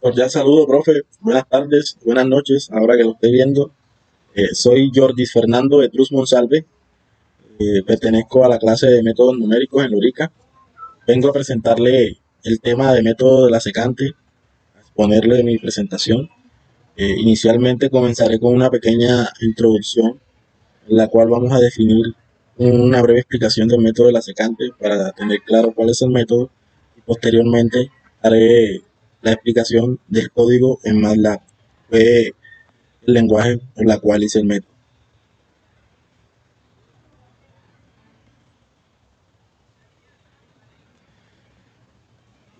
Cordial saludo, profe. Buenas tardes, buenas noches. Ahora que lo estoy viendo, soy Jordis Fernando de Cruz Monsalve. Pertenezco a la clase de métodos numéricos en Lorica. Vengo a presentarle el tema de método de la secante, a exponerle mi presentación. Inicialmente comenzaré con una pequeña introducción, en la cual vamos a definir una breve explicación del método de la secante para tener claro cuál es el método, y posteriormente haré la explicación del código en MATLAB. Fue el lenguaje por la cual hice el método.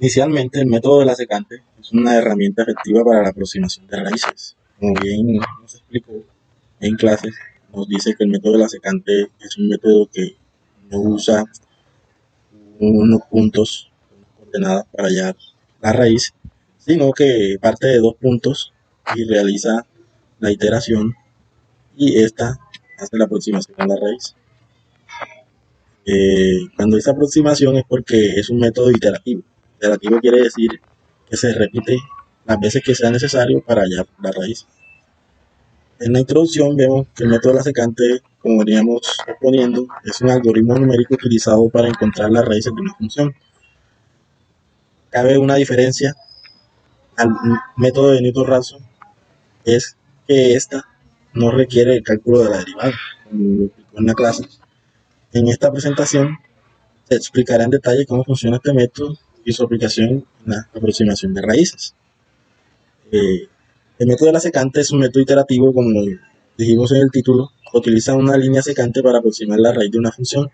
Inicialmente, el método de la secante es una herramienta efectiva para la aproximación de raíces. Como bien nos explicó en clases, nos dice que el método de la secante es un método que no usa unos puntos, unas coordenadas para hallar la raíz, sino que parte de dos puntos y realiza la iteración, y esta hace la aproximación a la raíz. Cuando esa aproximación es porque es un método iterativo. Iterativo quiere decir que se repite las veces que sea necesario para hallar la raíz. En la introducción vemos que el método de la secante, como veníamos exponiendo, es un algoritmo numérico utilizado para encontrar las raíces de una función. Cabe una diferencia al método de Newton-Raphson, es que esta no requiere el cálculo de la derivada, como lo explicó en la clase. En esta presentación se explicará en detalle cómo funciona este método y su aplicación en la aproximación de raíces. Eh, el método de la secante es un método iterativo, como dijimos en el título, que utiliza una línea secante para aproximar la raíz de una función.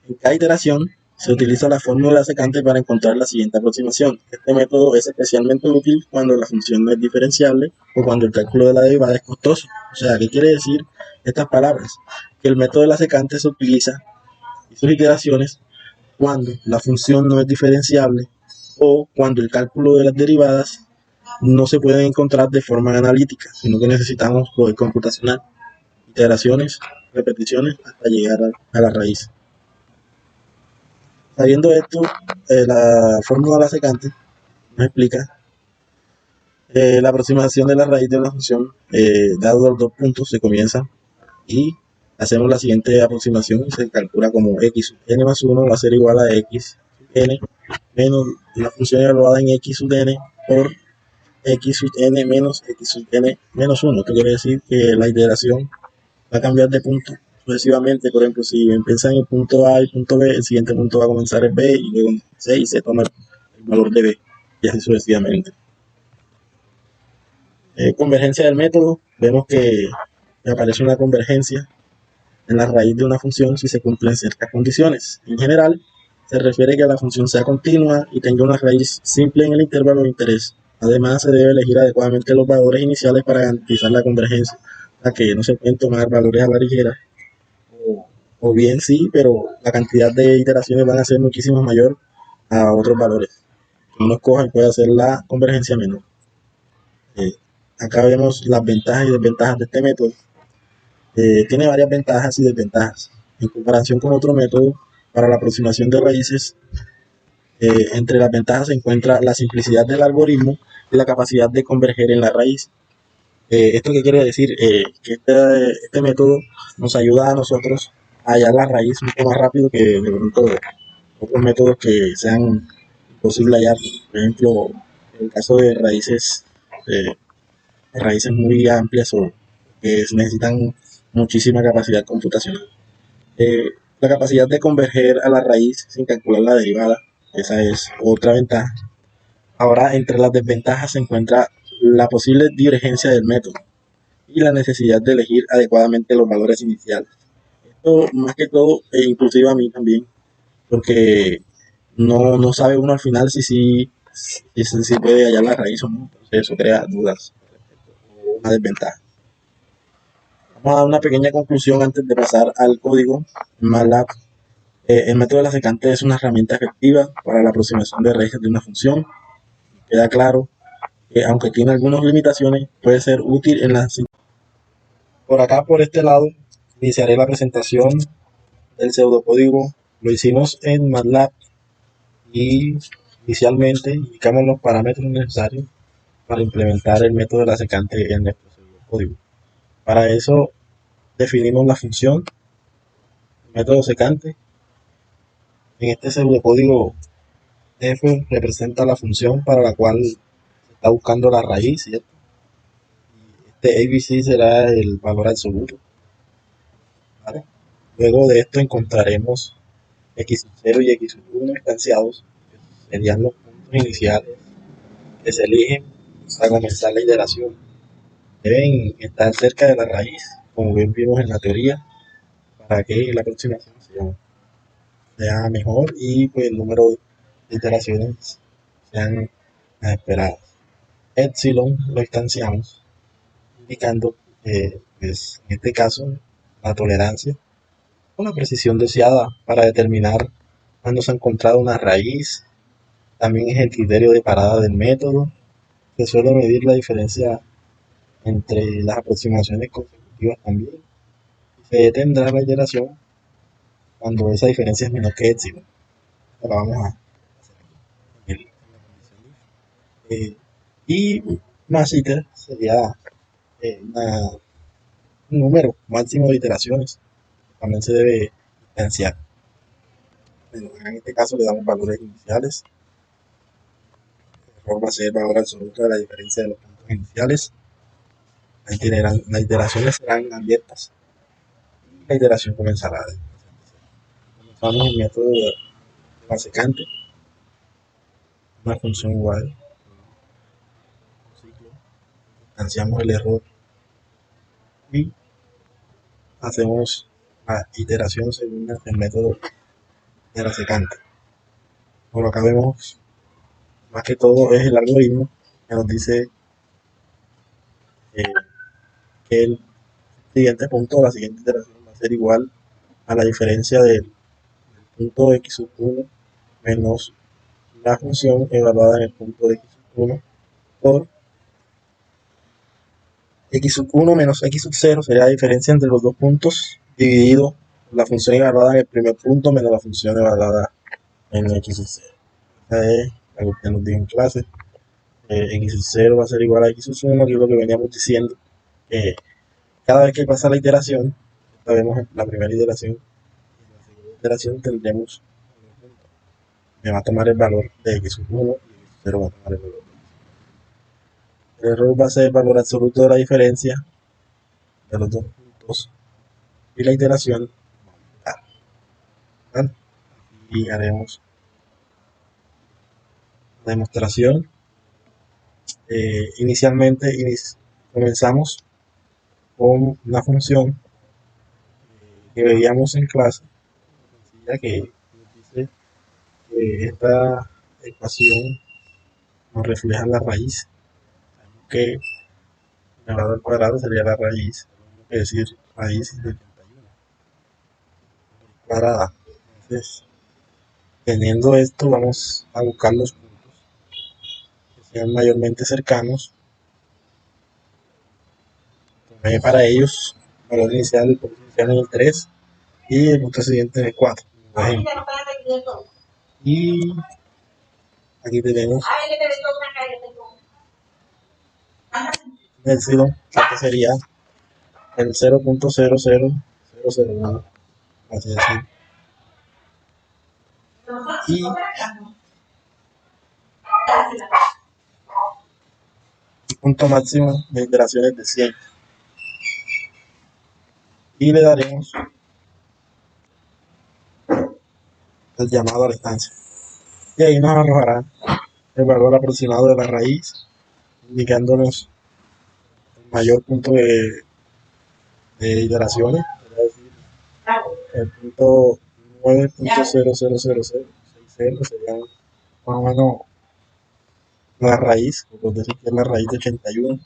En cada iteración se utiliza la fórmula secante para encontrar la siguiente aproximación. Este método es especialmente útil cuando la función no es diferenciable o cuando el cálculo de la derivada es costoso. O sea, ¿qué quiere decir estas palabras? Que el método de la secante se utiliza y sus iteraciones cuando la función no es diferenciable o cuando el cálculo de las derivadas no se pueden encontrar de forma analítica, sino que necesitamos poder computacional, iteraciones, repeticiones hasta llegar a la raíz. Sabiendo esto, la fórmula de la secante nos explica la aproximación de la raíz de una función. Dados los dos puntos, se comienza y hacemos la siguiente aproximación y se calcula como x sub n más 1 va a ser igual a x sub n menos la función evaluada en x sub n por x sub n menos x sub n menos 1. Esto quiere decir que la iteración va a cambiar de punto sucesivamente. Por ejemplo, si empieza en el punto A y punto B, el siguiente punto va a comenzar en B y luego en C, y se toma el valor de B, y así sucesivamente. Convergencia del método. Vemos que aparece una convergencia en la raíz de una función si se cumplen ciertas condiciones. En general, se refiere a que la función sea continua y tenga una raíz simple en el intervalo de interés. Además, se debe elegir adecuadamente los valores iniciales para garantizar la convergencia, a que no se pueden tomar valores a la ligera, o bien sí, pero la cantidad de iteraciones van a ser muchísimo mayor a otros valores. Uno escoja y puede hacer la convergencia menor. Eh, Acá vemos las ventajas y desventajas de este método. Tiene varias ventajas y desventajas. En comparación con otro método para la aproximación de raíces, entre las ventajas se encuentra la simplicidad del algoritmo y la capacidad de converger en la raíz. ¿Esto qué quiere decir? Que este método nos ayuda a nosotros a hallar la raíz mucho más rápido que de pronto otros métodos que sean imposibles hallar. Por ejemplo, en el caso de raíces muy amplias o que necesitan muchísima capacidad computacional. La capacidad de converger a la raíz sin calcular la derivada, esa es otra ventaja. Ahora, entre las desventajas se encuentra la posible divergencia del método y la necesidad de elegir adecuadamente los valores iniciales. Esto más que todo, e inclusive a mí también, porque no sabe uno al final si puede hallar la raíz o no. Entonces eso crea dudas, una desventaja. Vamos a dar una pequeña conclusión antes de pasar al código en MATLAB. El método de la secante es una herramienta efectiva para la aproximación de raíces de una función. Queda claro que aunque tiene algunas limitaciones, puede ser útil en las... Por acá, por este lado, iniciaré la presentación del pseudocódigo. Lo hicimos en MATLAB y inicialmente indicamos los parámetros necesarios para implementar el método de la secante en nuestro código. Para eso definimos la función método secante. En este pseudocódigo f representa la función para la cual se está buscando la raíz, ¿cierto? Este ABC será el valor absoluto, ¿vale? Luego de esto encontraremos x0 y x1 instanciados, que serían los puntos iniciales que se eligen para comenzar la iteración. Deben estar cerca de la raíz, como bien vimos en la teoría, para que la aproximación sea mejor y pues el número de iteraciones sean las esperadas. Epsilon lo instanciamos indicando pues, en este caso la tolerancia o la precisión deseada para determinar cuándo se ha encontrado una raíz. También es el criterio de parada del método, que suele medir la diferencia entre las aproximaciones consecutivas también. Se detendrá la iteración cuando esa diferencia es menor que epsilon. La vamos a hacer aquí en la condición y más iter sería un número máximo de iteraciones. También se debe instanciar. Bueno, en este caso le damos valores iniciales. El error va a ser el valor absoluto de la diferencia de los puntos iniciales. Las iteraciones serán abiertas. La iteración comenzará. Comenzamos el método de la secante. Una función igual. Un ciclo. Instanciamos el error. Y hacemos la iteración según el método de la secante. Por acá vemos más que todo es el algoritmo que nos dice que el siguiente punto, la siguiente iteración va a ser igual a la diferencia del punto x1 menos la función evaluada en el punto de x1 por x1 menos x0 sería la diferencia entre los dos puntos dividido la función evaluada en el primer punto menos la función evaluada en x0. Esta es algo que nos dijo en clase. X0 va a ser igual a x1, que es lo que veníamos diciendo. Cada vez que pasa la iteración, sabemos la primera iteración y la segunda iteración tendremos me va a tomar el valor de x1 y x0 va a tomar el valor de x1. El error va a ser el valor absoluto de la diferencia de los dos puntos y la iteración va a aumentar, ¿vale? Y haremos la demostración. Inicialmente comenzamos con una función que veíamos en clase, ya que nos dice que esta ecuación nos refleja la raíz, que elevado al cuadrado sería la raíz, es decir, raíz de 31 cuadrada. Entonces, teniendo esto, vamos a buscar los puntos que sean mayormente cercanos. Tomé para ellos el valor inicial, el punto inicial en el 3 y el punto siguiente en el 4, por ejemplo. Y aquí tenemos epsilon, que sería el 0.00001, así decir. Y el punto máximo de iteraciones de 100. Y le daremos el llamado a la instancia. Y ahí nos arrojará el valor aproximado de la raíz, indicándonos el mayor punto de iteraciones, es decir, el punto 9.00060 sería más o menos la raíz, por decir que es la raíz de 81.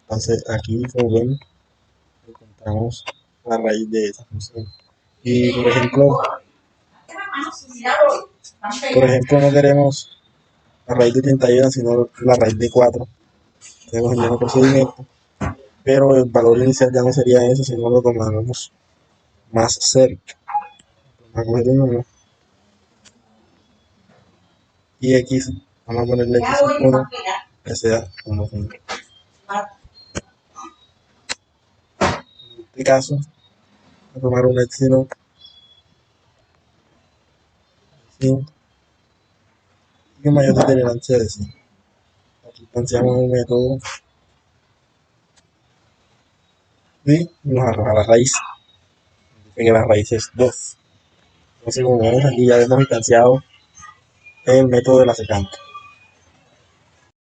Entonces aquí, como ven, encontramos la raíz de esa función. Y por ejemplo no queremos la raíz de 81, sino la raíz de 4. Tenemos el mismo procedimiento, pero el valor inicial ya no sería ese, sino lo tomamos más cerca. Vamos a coger un 1 y x, vamos a ponerle x1 que sea 1,5. En este caso, voy a tomar un epsilon 5 y un mayor determinante de 5. Aquí planteamos el método y nos arroja la raíz. Dice que la raíz es 2. Entonces, como vemos aquí, ya hemos instanciado el método de la secante.